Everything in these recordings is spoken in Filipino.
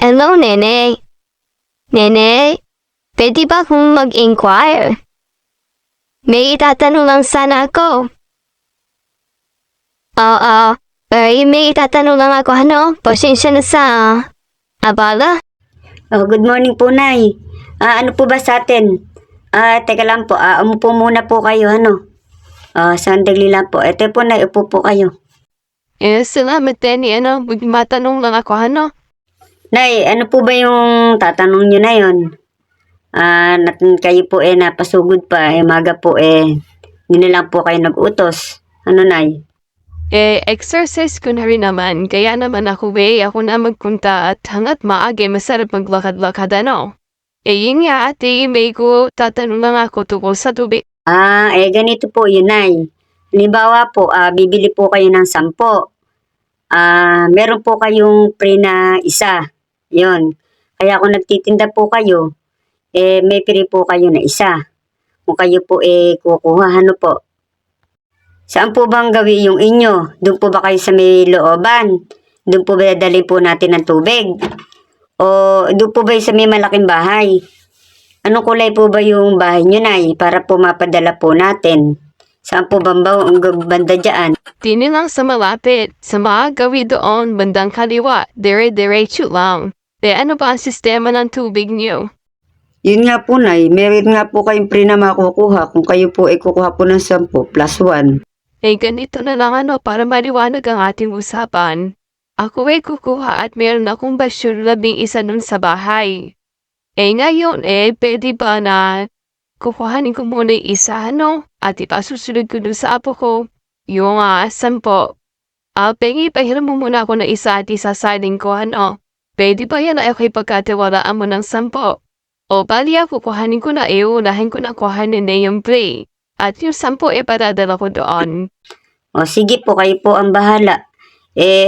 Hello, Nene. Nene, pwede ba akong mag-inquire? May itatanong lang sana ako. Oo, may itatanong lang ako, ano? Pasensya na sa abala. Oh, good morning po, Nay. Ano po ba sa atin? Teka lang po. Umupo muna po kayo, ano? Sandali lang po. Ito po, Nay. Upo po kayo. Salamat din, matanong lang ako, ano? Nay, ano po ba yung tatanong nyo na yun? Kayo po napasugod pa. Maga po hindi na lang po kayo nag-utos. Ano, Nay? Exercise ko na rin naman, kaya naman ako na magpunta at hanggat maaga masarap maglakad-lakad, ano? Yun nga, ate, may ko tatanong lang ako tungkol sa tubig. Ganito po yun, Nay. Halimbawa po, bibili po kayo ng 10. Meron po kayong free na isa. Yun. Kaya kung nagtitinda po kayo, may free po kayo na isa. Kung kayo po kukuha, ano po? Saan po bang gawin yung inyo? Doon po ba kayo sa may looban? Doon po ba dadalhin po natin ng tubig? O doon po ba sa may malaking bahay? Anong kulay po ba yung bahay nyo, Nay? Para po mapadala po natin. Saan po banda dyan? Dini lang sa malapit, sa mga gawin doon, bandang kaliwa, dire-diretso lang. Ano ba ang sistema ng tubig niyo? Yun nga po, Nay. Meron nga po kayong free na makukuha kung kayo po kukuha po ng 10 plus 1. Ganito na lang para maliwanag ang ating usapan. Ako kukuha at meron akong basyo 11 nun sa bahay. Ngayon pwede ba na kukuhanin ko muna yung isa, At ipasusunod ko dun sa apo ko, yung 10. Pengi, pahiram mo muna ako ng isa at isasaling ko, Pwede ba yan ay okay pagkatiwalaan mo ng 10? O bali kukuhanin ko na unahin ko na kuhanin na yung play. At yung 10 padadala ko doon. O sige po, kayo po ang bahala.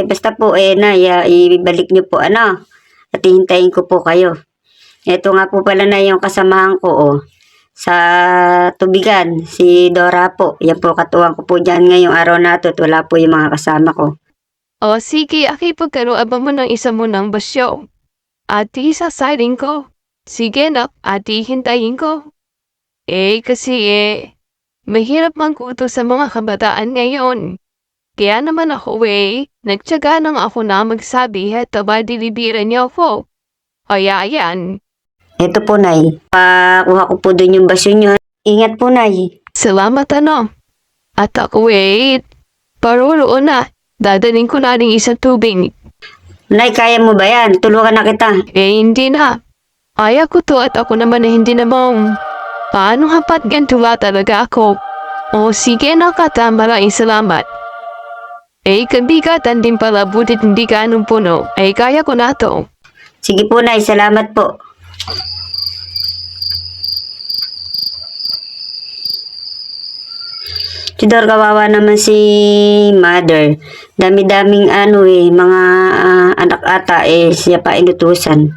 Basta po Nay, ibalik niyo po at hihintayin ko po kayo. Ito nga po pala na yung kasamahan ko sa tubigan, si Dora po. Yan po katuwang ko po dyan ngayong araw na ito at wala po yung mga kasama ko. O sige, pagkaroon mo ng isa mo ng basyo. At isasaling ko. Sige na, at hihintayin ko. Kasi mahirap mangkuto sa mga kabataan ngayon. Kaya naman ako nagtyaga nang ako na magsabi at dilibiran niyo ako. Kaya yan. Ito po, Nay. Pakuha ko po dun yung basyo nyo. Ingat po, Nay. Salamat At ako paruroon na. Dadaling ko na rin isang tubig. Nay, kaya mo ba yan? Tulungan na kita. Hindi na. Kaya ko to at ako naman hindi namang. Paano hapat gantula talaga ako? O sige na kata, maraming salamat. Kabigatan din pala, butit hindi ka anong puno. Kaya ko na to. Sige po, Nay. Salamat po. Tudor, kawawa naman si mother. Dami-daming mga anak ata siya pa inutusan.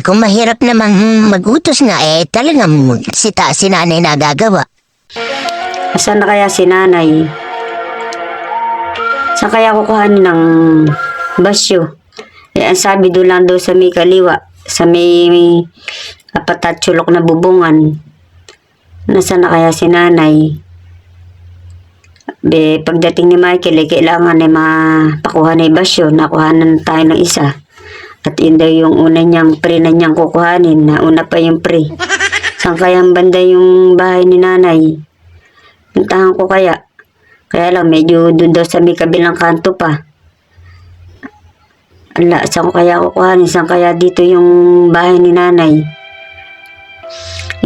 Kung mahirap namang mag-utos nga, talagang si nanay nagagawa. Saan na kaya si nanay? Saan kaya kukuhanin ng basyo? Ang sabi doon lang daw sa may kaliwa, sa may apat at sulok na bubungan. Nasaan na kaya si nanay? Pagdating ni Michael, kailangan mapakuha na yung basyo. Nakuhanan tayo ng isa. At yun daw yung una niyang pre na niyang kukuhanin. Nauna pa yung pre. Saan kaya ang banda yung bahay ni nanay? Puntahan ko kaya. Kaya lang, medyo doon daw sa may kabilang kanto pa. Ala, saan ko kaya kukuhanin? Saan kaya dito yung bahay ni nanay?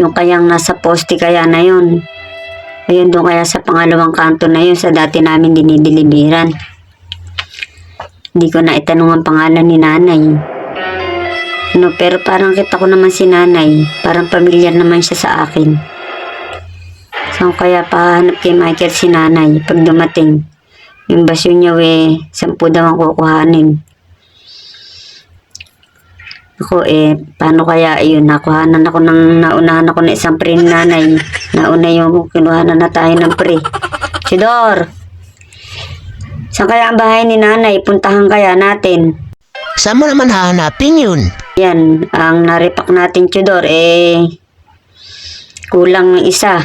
Yung kayang nasa poste kaya na yun. Ayun doon kaya sa pangalawang kanto na yun sa dati namin dinidilibiran. Hindi ko na itanong ang pangalan ni nanay. Pero parang kita ko naman si nanay. Parang pamilyar naman siya sa akin. Saan kaya pahanap kay Michael si nanay pag dumating? Yung basyo niya 10 daw ang kukuhanin. Ako paano kaya yun? Naunahan ako ng isang pre ni nanay. Nauna yung kinuhanan na tayo ng pre. Sidor! Saan kaya ang bahay ni nanay? Puntahan kaya natin. Saan mo naman hahanapin yun? Yan, ang narepak natin Tudor, kulang ng isa.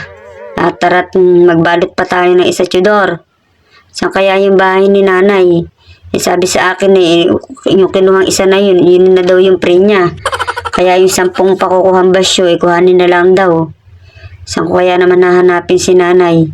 At tara't magbalot pa tayo ng isa Tudor. Saan kaya yung bahay ni nanay? Sabi sa akin yung kinuhang isa na yun na daw yung pre niya. Kaya yung 10 pakukuhang basyo, kuhanin na lang daw. Saan ko kaya naman hahanapin si nanay?